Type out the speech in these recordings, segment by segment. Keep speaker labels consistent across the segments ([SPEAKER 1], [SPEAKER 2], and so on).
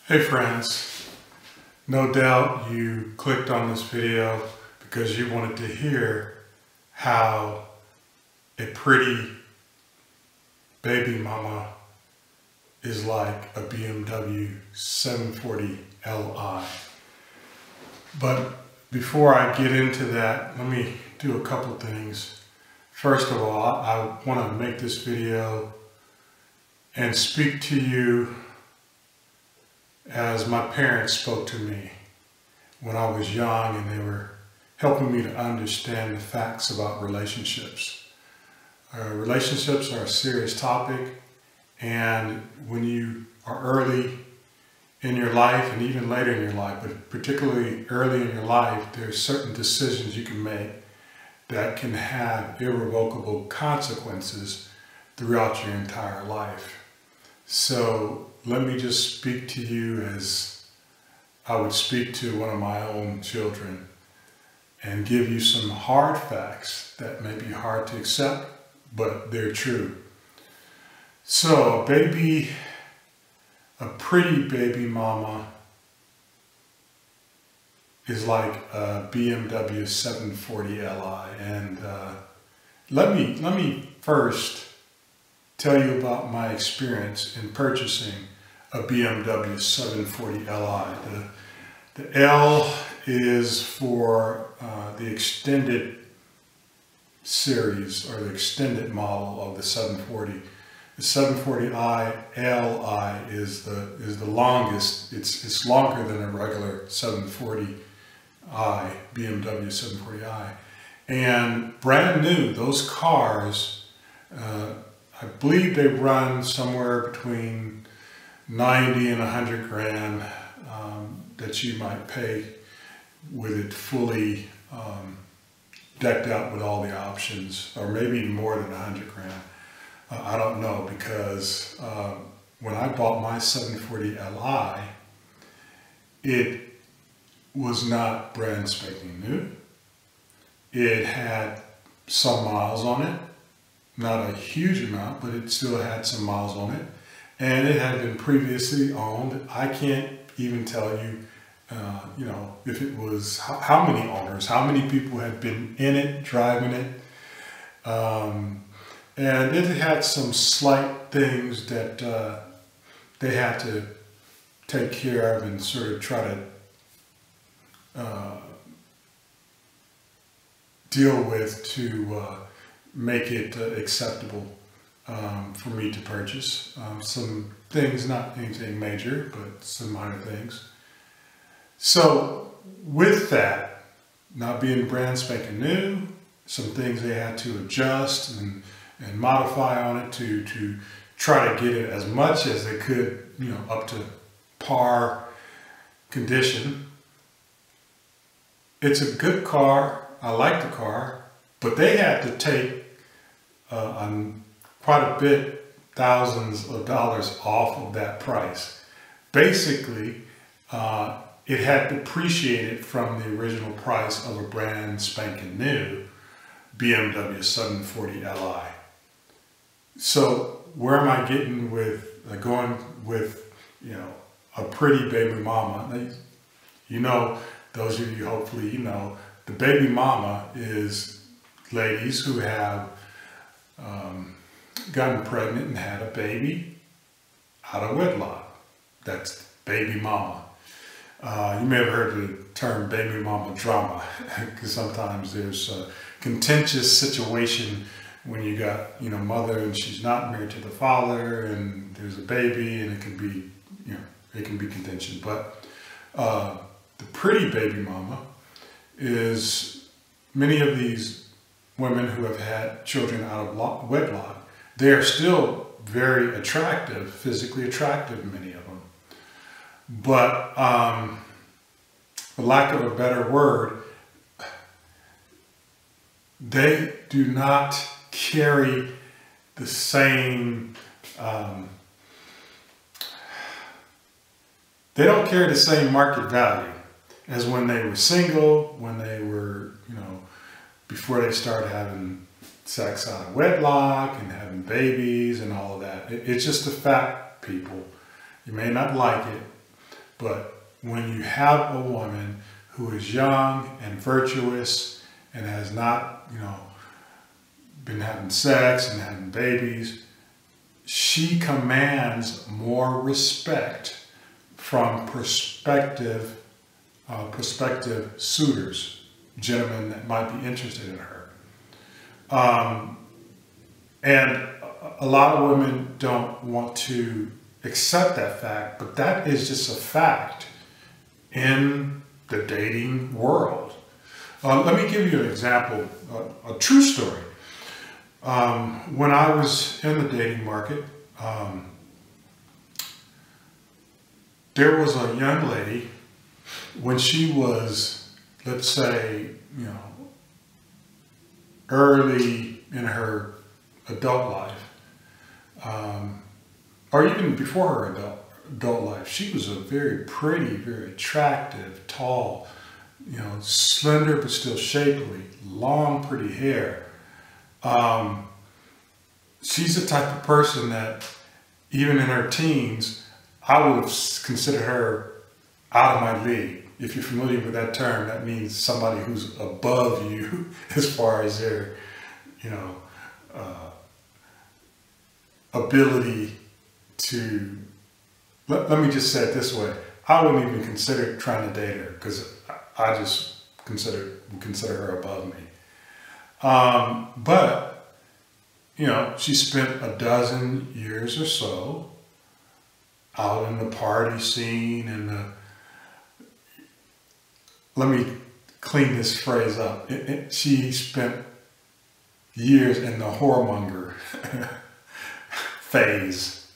[SPEAKER 1] Hey friends, no doubt you clicked on this video because you wanted to hear how a pretty baby mama is like a BMW 740Li. But before I get into that, let me do a couple things. First of all, I want to make this video and speak to you as my parents spoke to me when I was young, and they were helping me to understand the facts about relationships. Relationships are a serious topic, and when you are early in your life and even later in your life, but particularly early in your life, there are certain decisions you can make that can have irrevocable consequences throughout your entire life. So let me just speak to you as I would speak to one of my own children and give you some hard facts that may be hard to accept, but they're true. So a pretty baby mama is like a BMW 740Li. And let me first tell you about my experience in purchasing a BMW 740Li. The L is for the extended series or the extended model of the 740. The 740i Li is the longest. It's longer than a regular 740i, BMW 740i, and brand new. Those cars, I believe they run somewhere between 90 and 100 grand that you might pay with it fully decked out with all the options, or maybe more than 100 grand. I don't know, because when I bought my 740Li, it was not brand spanking new. It had some miles on it. Not a huge amount, but it still had some miles on it. And it had been previously owned. I can't even tell you, if it was, how many owners, how many people had been in it, driving it. And it had some slight things that they had to take care of and sort of try to deal with to make it acceptable for me to purchase. Some things, not anything major, but some minor things. So with that, not being brand spanking new, some things they had to adjust and modify on it to try to get it as much as they could, up to par condition. It's a good car. I like the car, but they had to take quite a bit, thousands of dollars off of that price. Basically, it had depreciated from the original price of a brand spanking new BMW 740Li. So where am I getting with going with, a pretty baby mama? Those of you, hopefully, the baby mama is ladies who have gotten pregnant and had a baby out of wedlock. That's baby mama. You may have heard the term baby mama drama, because sometimes there's a contentious situation when you got, mother and she's not married to the father, and there's a baby, and it can be, it can be contention. But the pretty baby mama is many of these women who have had children out of wedlock. They are still very attractive, physically attractive, many of them. But for lack of a better word, they do not carry the same, they don't carry the same market value as when they were single, when they were, before they started having sex out of wedlock and having babies and all of that. It's just a fact, people. You may not like it, But when you have a woman who is young and virtuous and has not, been having sex and having babies, she commands more respect from prospective suitors, gentlemen that might be interested in her. And a lot of women don't want to accept that fact, but that is just a fact in the dating world. Let me give you an example, a true story. When I was in the dating market, there was a young lady, when she was, let's say, early in her adult life, or even before her adult life, she was a very pretty, very attractive, tall, slender but still shapely, long, pretty hair. She's the type of person that even in her teens, I would have considered her out of my league. If you're familiar with that term, that means somebody who's above you as far as their, ability to, let me just say it this way. I wouldn't even consider trying to date her because I just consider her above me. But, she spent a dozen years or so out in the party scene and let me clean this phrase up. She spent years in the whoremonger phase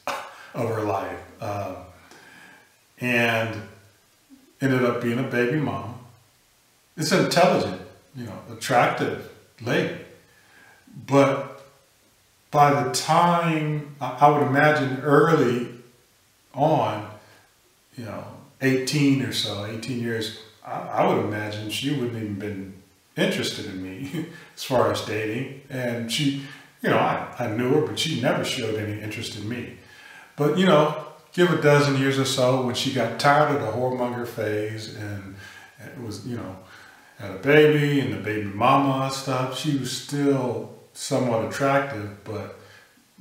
[SPEAKER 1] of her life, and ended up being a baby mom. It's an intelligent, attractive lady. But by the time, I would imagine early on, 18 or so, 18 years, I would imagine she wouldn't even been interested in me as far as dating. And she, I knew her, but she never showed any interest in me. But, give a dozen years or so, when she got tired of the whoremonger phase and it was, had a baby and the baby mama and stuff, she was still somewhat attractive, but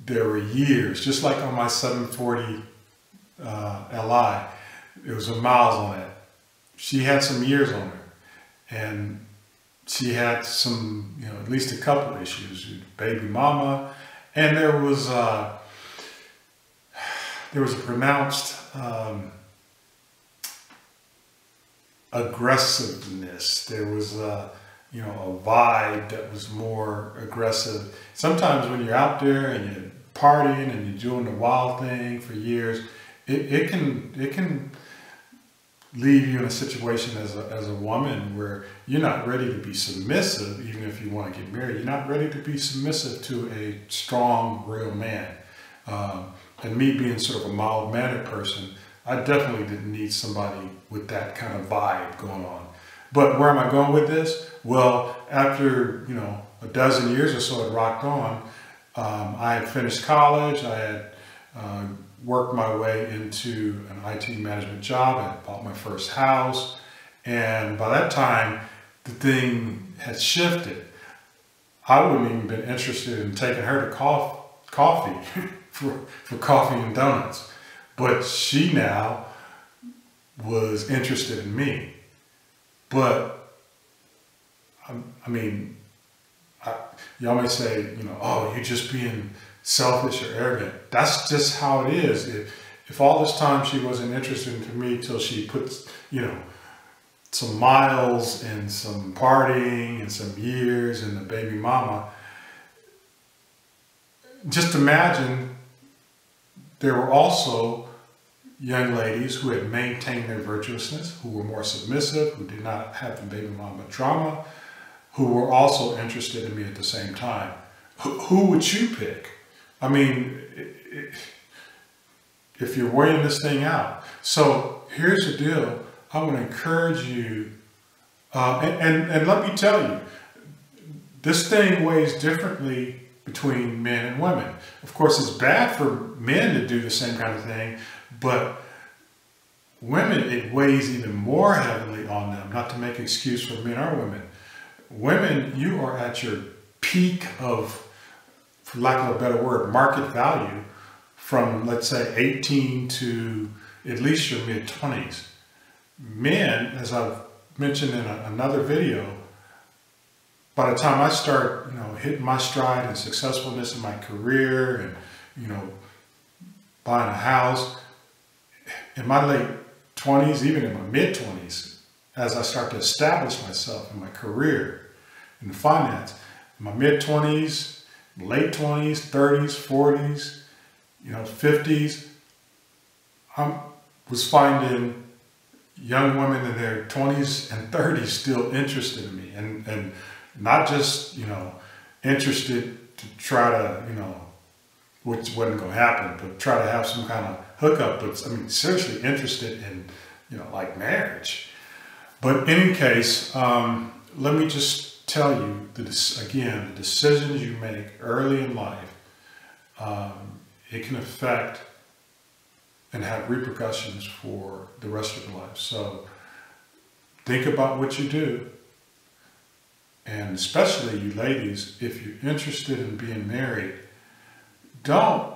[SPEAKER 1] there were years, just like on my 740Li, there was a miles on it. She had some years on her, and she had some, at least a couple issues, baby mama, and there was a pronounced aggressiveness. There was a vibe that was more aggressive. Sometimes when you're out there and you're partying and you're doing the wild thing for years, it can leave you in a situation as a woman where you're not ready to be submissive. Even if you want to get married, you're not ready to be submissive to a strong, real man. And me being sort of a mild-mannered person, I definitely didn't need somebody with that kind of vibe going on. But where am I going with this? Well, after, a dozen years or so had rocked on, I had finished college. I had worked my way into an IT management job. I had bought my first house. And by that time, the thing had shifted. I wouldn't even been interested in taking her to coffee for coffee and donuts. But she now was interested in me. But, y'all may say, oh, you're just being selfish or arrogant. That's just how it is. If all this time she wasn't interested in me till she puts, some miles and some partying and some years and the baby mama, just imagine there were also young ladies who had maintained their virtuousness, who were more submissive, who did not have the baby mama drama, who were also interested in me at the same time. Who would you pick? If you're weighing this thing out. So here's the deal. I want to encourage you, and let me tell you, this thing weighs differently between men and women. Of course, it's bad for men to do the same kind of thing, but women, it weighs even more heavily on them, not to make excuse for men or women. Women, you are at your peak of, for lack of a better word, market value from, let's say, 18 to at least your mid-20s. Men, as I've mentioned in another video, by the time I start, hitting my stride and successfulness in my career and, buying a house, in my late 20s, even in my mid-20s, as I start to establish myself in my career, in finance, in my mid-20s, late 20s, 30s, 40s, 50s, I was finding young women in their 20s and 30s still interested in me, and not just, interested to try to, which wasn't going to happen, but try to have some kind of hookup, but I mean, seriously interested in, like marriage. But in any case, let me just tell you that, again, the decisions you make early in life, it can affect and have repercussions for the rest of your life. So think about what you do. And especially you ladies, if you're interested in being married, don't,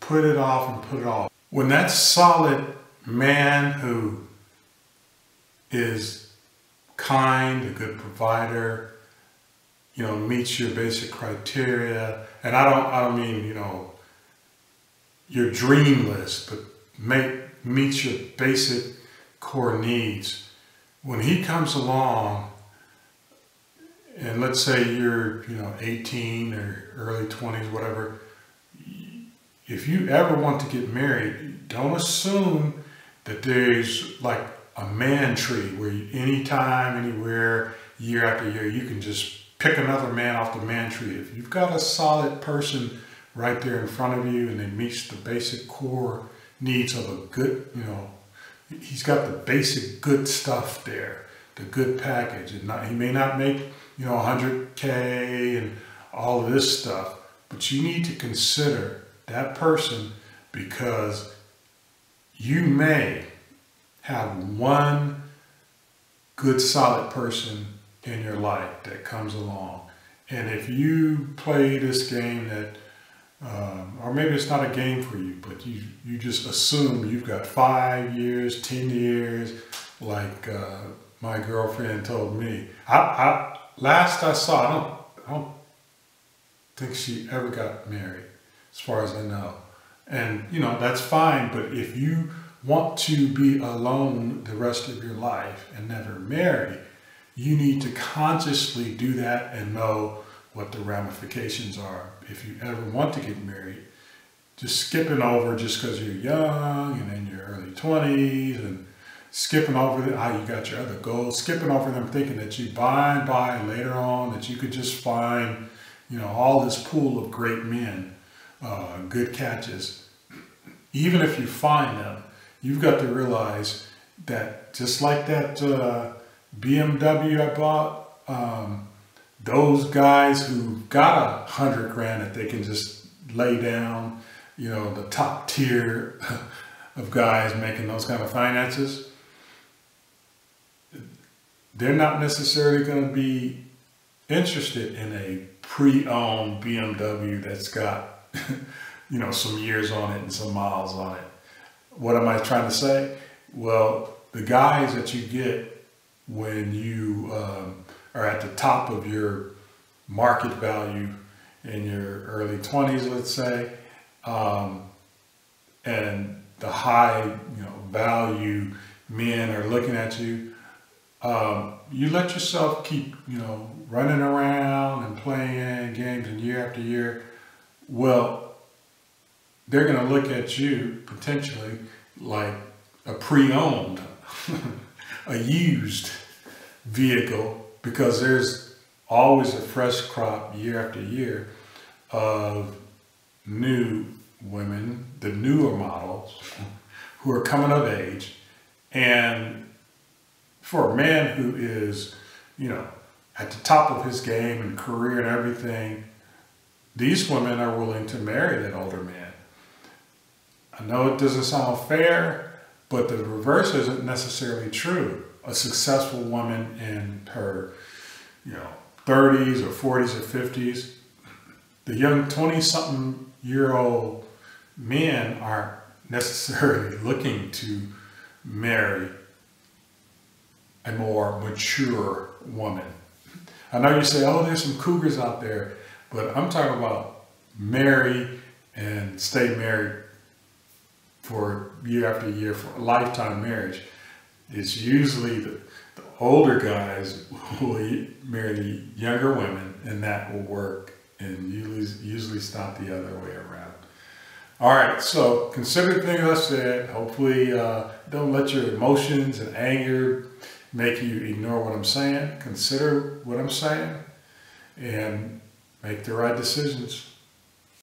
[SPEAKER 1] put it off and put it off. When that solid man who is kind, a good provider, meets your basic criteria, and I don't mean, your dream list, but meets your basic core needs. When he comes along, and let's say you're, 18 or early 20s, whatever, if you ever want to get married, don't assume that there's like a man tree where anytime, anywhere, year after year, you can just pick another man off the man tree. If you've got a solid person right there in front of you and it meets the basic core needs of a good, he's got the basic good stuff there, the good package. And he may not make, 100K and all of this stuff, but you need to consider that person, because you may have one good solid person in your life that comes along. And if you play this game that, or maybe it's not a game for you, but you just assume you've got 5 years, 10 years, like my girlfriend told me. Last I saw, I don't think she ever got married, as far as I know. And, that's fine, but if you want to be alone the rest of your life and never marry, you need to consciously do that and know what the ramifications are. If you ever want to get married, just skipping over just because you're young and in your early 20s and skipping over how you got your other goals, skipping over them thinking that you by and by later on that you could just find, all this pool of great men, good catches. Even if you find them, you've got to realize that just like that BMW I bought, those guys who got $100 grand that they can just lay down, the top tier of guys making those kind of finances, they're not necessarily going to be interested in a pre-owned BMW that's got, some years on it and some miles on it. What am I trying to say? Well, the guys that you get when you are at the top of your market value in your early 20s, let's say, and the high, value men are looking at you, you let yourself keep, running around and playing games and year after year. Well, they're going to look at you potentially like a pre-owned, a used vehicle, because there's always a fresh crop year after year of new women, the newer models, who are coming of age. And for a man who is, at the top of his game and career and everything, these women are willing to marry that older man. I know it doesn't sound fair, But the reverse isn't necessarily true. A successful woman in her, 30s or 40s or 50s, the young 20-something-year-old men aren't necessarily looking to marry a more mature woman. I know you say, oh, there's some cougars out there, but I'm talking about marry and stay married for year after year, for a lifetime marriage. It's usually the older guys who will marry the younger women, and that will work, and usually it's not the other way around. All right, so consider the things I said. Hopefully don't let your emotions and anger make you ignore what I'm saying. Consider what I'm saying and make the right decisions.